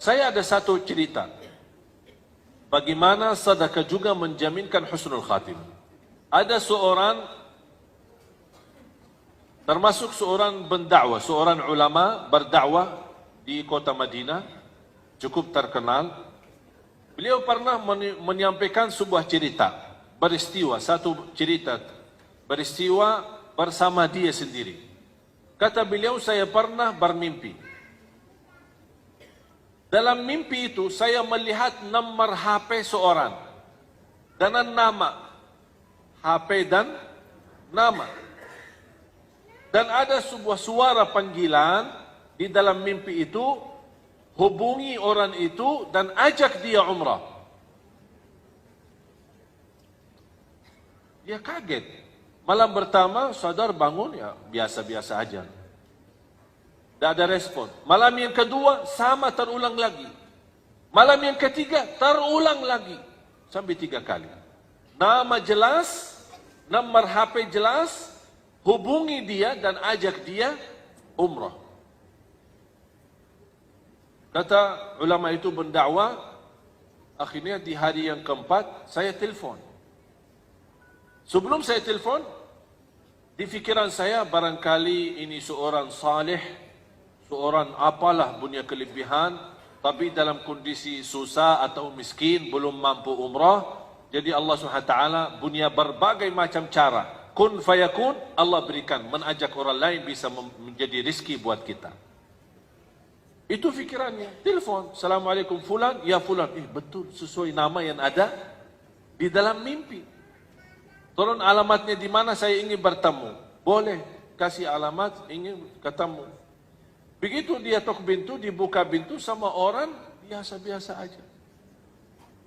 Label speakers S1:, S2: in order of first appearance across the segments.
S1: Saya ada satu cerita. Bagaimana sedekah juga menjaminkan husnul khatimah. Ada seorang, termasuk seorang pendakwah, seorang ulama berdakwah di kota Madinah, cukup terkenal. Beliau pernah menyampaikan sebuah cerita, peristiwa, satu cerita, peristiwa bersama dia sendiri. Kata beliau, saya pernah bermimpi. Dalam mimpi itu, saya melihat nomor HP seorang dengan nama. HP dan nama. Dan ada sebuah suara panggilan di dalam mimpi itu, hubungi orang itu dan ajak dia umrah. Dia kaget. Malam pertama, sadar bangun, ya biasa-biasa aja. Tidak ada respon. Malam yang kedua, sama terulang lagi. Malam yang ketiga, terulang lagi. Sampai 3 kali. Nama jelas, nomor HP jelas, hubungi dia dan ajak dia umrah. Kata ulama itu berdakwah, akhirnya di hari yang keempat, saya telefon. Sebelum saya telefon, di fikiran saya, barangkali ini seorang saleh, seorang apalah punya kelebihan, tapi dalam kondisi susah atau miskin, belum mampu umrah. Jadi Allah SWT punya berbagai macam cara. Kun fayakun, Allah berikan. Menajak orang lain bisa menjadi rizki buat kita. Itu fikirannya. Telepon, Assalamualaikum fulan, ya fulan. Betul, sesuai nama yang ada di dalam mimpi. Tolong alamatnya di mana, saya ingin bertemu. Boleh, kasih alamat, ingin ketemu. Begitu dia tok pintu, dibuka pintu sama orang biasa-biasa aja.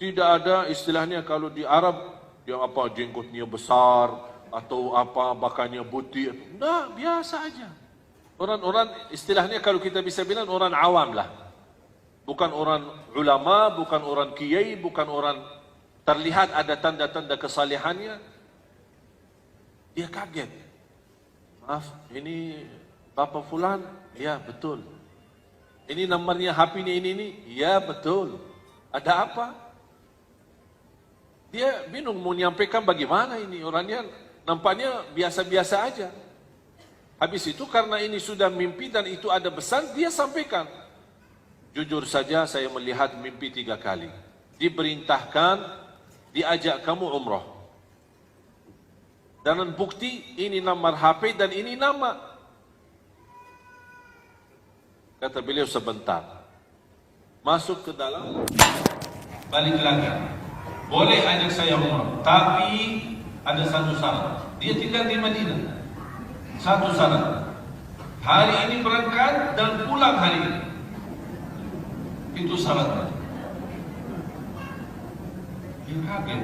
S1: Tidak ada istilahnya kalau di Arab, yang apa jenggotnya besar, atau apa bakannya putih. Nah, biasa aja. Orang-orang istilahnya kalau kita bisa bilang orang awam lah. Bukan orang ulama, bukan orang kiai, bukan orang terlihat ada tanda-tanda kesalehannya. Dia kaget. Maaf, ini Bapak Fulan? Ya, betul. Ini nomornya HP-nya ini? Ya, betul. Ada apa? Dia bingung mau menyampaikan bagaimana ini. Orangnya nampaknya biasa-biasa aja. Habis itu karena ini sudah mimpi dan itu ada pesan, dia sampaikan. Jujur saja saya melihat mimpi 3 kali. Diperintahkan, diajak kamu umrah. Dan bukti ini nomor HP dan ini nama. Kata beliau sebentar. Masuk ke dalam, balik lagi. Boleh ajak saya umrah, tapi ada satu syarat. Dia tinggal di Madinah. Satu syarat. Hari ini berangkat dan pulang hari ini. Itu syaratnya. Dia kaget.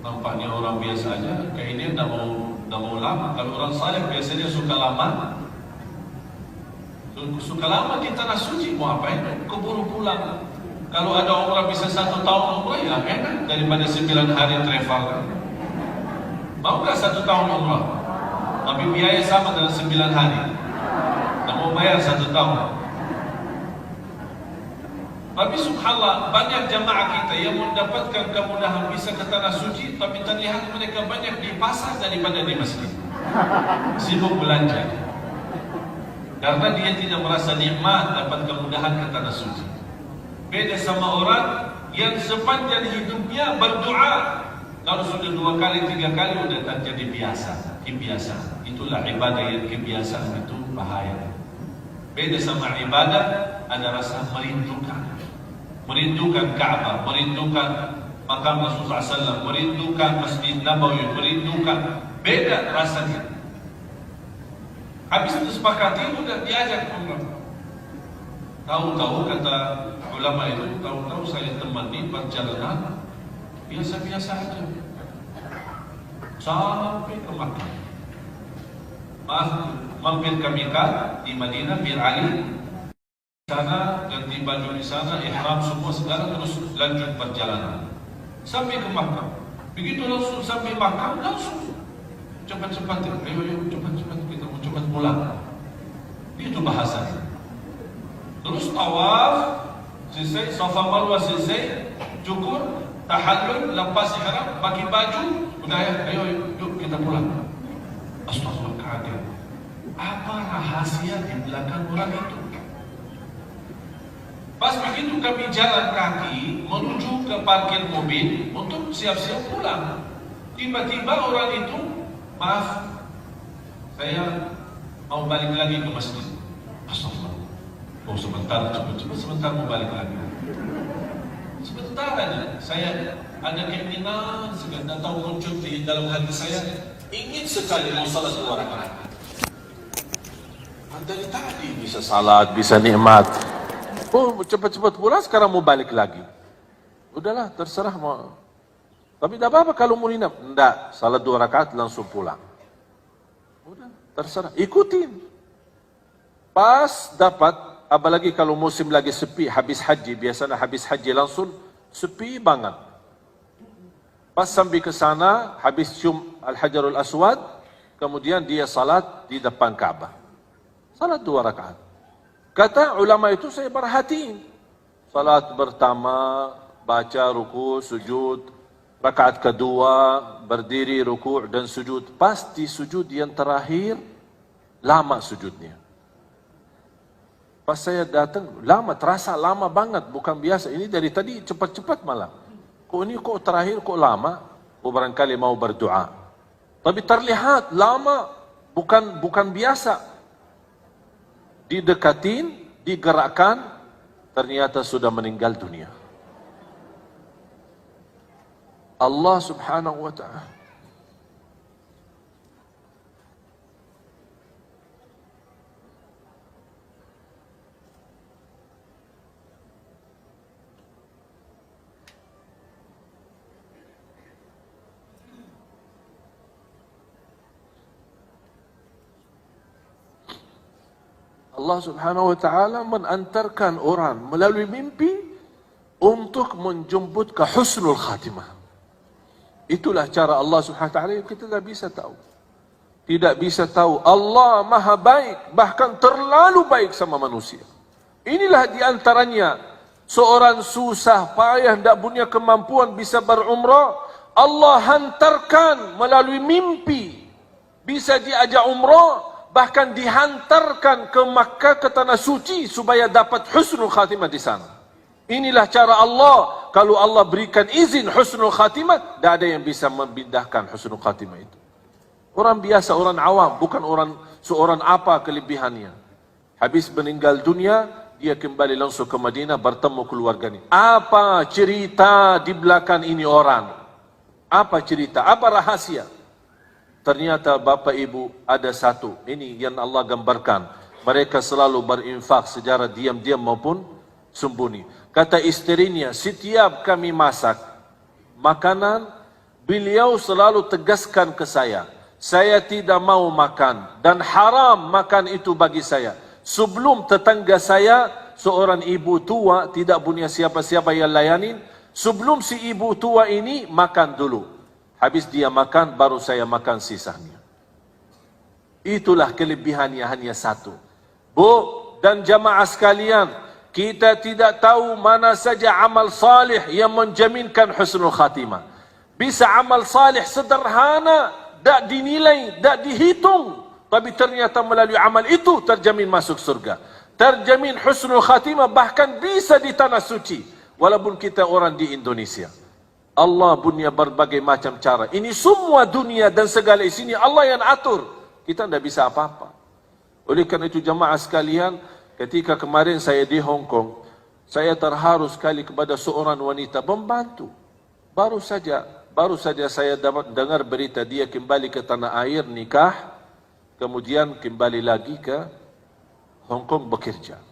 S1: Nampaknya orang biasa aja. Kayak ini tidak mau lama. Kalau orang saleh biasanya suka lama. Suka lama kita nak suci, mau apa itu? Keburu pulang. Kalau ada orang bisa 1 tahun umrah, ya enak daripada 9 hari travel. Mau nggak 1 tahun umrah? Tapi biaya sama dengan 9 hari. Tak mau bayar 1 tahun. Tapi subhanallah, banyak jamaah kita yang mendapatkan kemudahan bisa ke tanah suci, tapi terlihat mereka banyak di pasar daripada di masjid. Sibuk belanja. Karena dia tidak merasa nikmat dapat kemudahan ke tanah suci. Beda sama orang yang sepanjang hidupnya berdoa. Kalau sudah 2 kali, 3 kali sudah terjadi kebiasaan. Itulah ibadah yang kebiasaan itu bahaya. Beda sama ibadah, ada rasa merindukan. Merindukan Ka'bah, merindukan makam Rasulullah SAW, merindukan Masjid Nabawi, merindukan. Beda rasanya. Habis itu sepakati, sudah diajak umrah. Tahu-tahu kata ulama itu, tahu-tahu saya temani perjalanan biasa-biasa aja sampai ke Makkah. Mampir ke Miqat di Madinah bin Ali. Sana ganti baju di sana, ihram semua segala, terus lanjut perjalanan sampai ke Makkah. Begitu langsung sampai Makkah, langsung cepat-cepat, ayo cepat-cepat kita mau cepat pulang. Itu bahasanya. Terus tawaf, selesai, Safa Marwah selesai, cukur, tahallul, lepas ihram, pakai baju, udah ya, ayo yuk kita pulang. Astagfirullah, kaget. Apa rahasia di belakang orang itu? Pas begitu kami jalan kaki menuju ke parkir mobil untuk siap-siap pulang. Tiba-tiba orang itu, maaf, saya mau balik lagi ke masjid. Astagfirullah. Oh sebentar, cepat sebentar mau balik lagi. Sebentar aja, saya ada keinginan sekali, tahu muncul di dalam hati saya, ingin sekali mau salat 2 rakaat. Dari tadi bisa salat, bisa nikmat. Oh cepat-cepat pulang, sekarang mau balik lagi. Udahlah, terserah mau. Tapi tidak apa-apa kalau mau nginap. Tidak, salat 2 rakaat langsung pulang. Udah, terserah, ikutin. Pas dapat, apalagi kalau musim lagi sepi, habis haji, biasanya habis haji langsung sepi banget. Pas sampai ke sana, habis cium Al-Hajarul Aswad, kemudian dia salat di depan Ka'bah. Salat 2 rakaat. Kata ulama itu saya perhatiin. Salat pertama, baca ruku, sujud. Rakaat kedua, berdiri, ruku' dan sujud. Pasti sujud yang terakhir, lama sujudnya. Pas saya datang, lama, terasa lama banget, bukan biasa. Ini dari tadi cepat-cepat malah. Kok ini kok terakhir kok lama? Oh barangkali mau berdoa. Tapi terlihat lama, bukan biasa. Didekatin, digerakkan, ternyata sudah meninggal dunia. Allah subhanahu wa ta'ala. Allah subhanahu wa ta'ala mengantarkan orang melalui mimpi untuk menjemput ke husnul khatimah. Itulah cara Allah subhanahu wa ta'ala yang kita tidak bisa tahu. Tidak bisa tahu. Allah maha baik, bahkan terlalu baik sama manusia. Inilah diantaranya seorang susah payah, tidak punya kemampuan bisa berumrah. Allah hantarkan melalui mimpi. Bisa diajak umrah. Bahkan dihantarkan ke Makkah, ke tanah suci supaya dapat husnul khatimah di sana. Inilah cara Allah. Kalau Allah berikan izin husnul khatimah, tidak ada yang bisa membindahkan husnul khatimah itu. Orang biasa, orang awam, bukan seorang apa kelebihannya. Habis meninggal dunia, dia kembali langsung ke Madinah bertemu keluarganya. Apa cerita di belakang ini orang? Apa cerita? Apa rahasia? Ternyata Bapak Ibu ada satu. Ini yang Allah gambarkan. Mereka selalu berinfak secara diam-diam maupun sembunyi. Kata istrinya, setiap kami masak makanan, beliau selalu tegaskan ke saya tidak mau makan dan haram makan itu bagi saya. Sebelum tetangga saya, seorang ibu tua tidak punya siapa-siapa yang layanin, sebelum si ibu tua ini makan dulu. Habis dia makan, baru saya makan sisanya. Itulah kelebihannya hanya satu. Bu dan jamaah sekalian, kita tidak tahu mana saja amal salih yang menjaminkan husnul khatimah. Bisa amal salih sederhana, tak dinilai, tak dihitung. Tapi ternyata melalui amal itu terjamin masuk surga. Terjamin husnul khatimah, bahkan bisa di tanah suci. Walaupun kita orang di Indonesia. Allah punya berbagai macam cara. Ini semua dunia dan segala isinya Allah yang atur. Kita tidak bisa apa-apa. Oleh karena itu jamaah sekalian, ketika kemarin saya di Hong Kong, saya terharu sekali kepada seorang wanita pembantu. Baru saja saya dapat dengar berita dia kembali ke tanah air nikah, kemudian kembali lagi ke Hong Kong bekerja.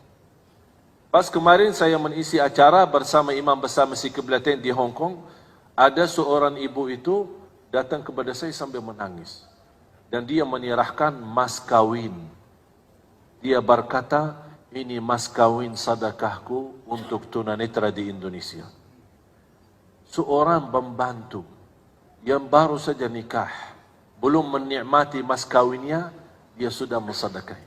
S1: Pas kemarin saya mengisi acara bersama Imam Besar Masjid Qiblatain di Hong Kong, ada seorang ibu itu datang kepada saya sambil menangis. Dan dia menyerahkan mas kawin. Dia berkata, ini mas kawin sedekahku untuk tunanetra di Indonesia. Seorang pembantu yang baru saja nikah, belum menikmati mas kawinnya, dia sudah mensedekahi.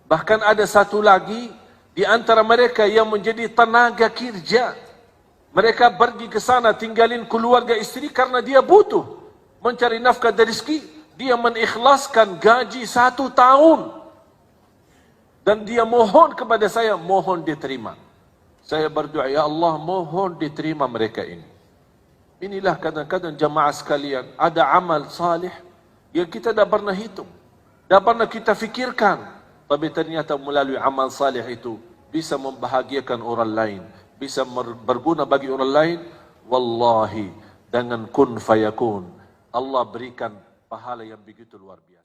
S1: Bahkan ada satu lagi, Di antara mereka yang menjadi tenaga kerja. Mereka pergi ke sana tinggalin keluarga istri karena dia butuh mencari nafkah dan rezeki. Dia mengikhlaskan gaji 1 tahun. Dan dia mohon kepada saya, mohon diterima. Saya berdoa, ya Allah, mohon diterima mereka ini. Inilah kadang-kadang jamaah sekalian, ada amal salih yang kita tidak pernah hitung, tidak pernah kita fikirkan. Tapi ternyata melalui amal salih itu bisa membahagiakan orang lain, bisa berguna bagi orang lain. Wallahi, dengan kun fayakun, Allah berikan pahala yang begitu luar biasa.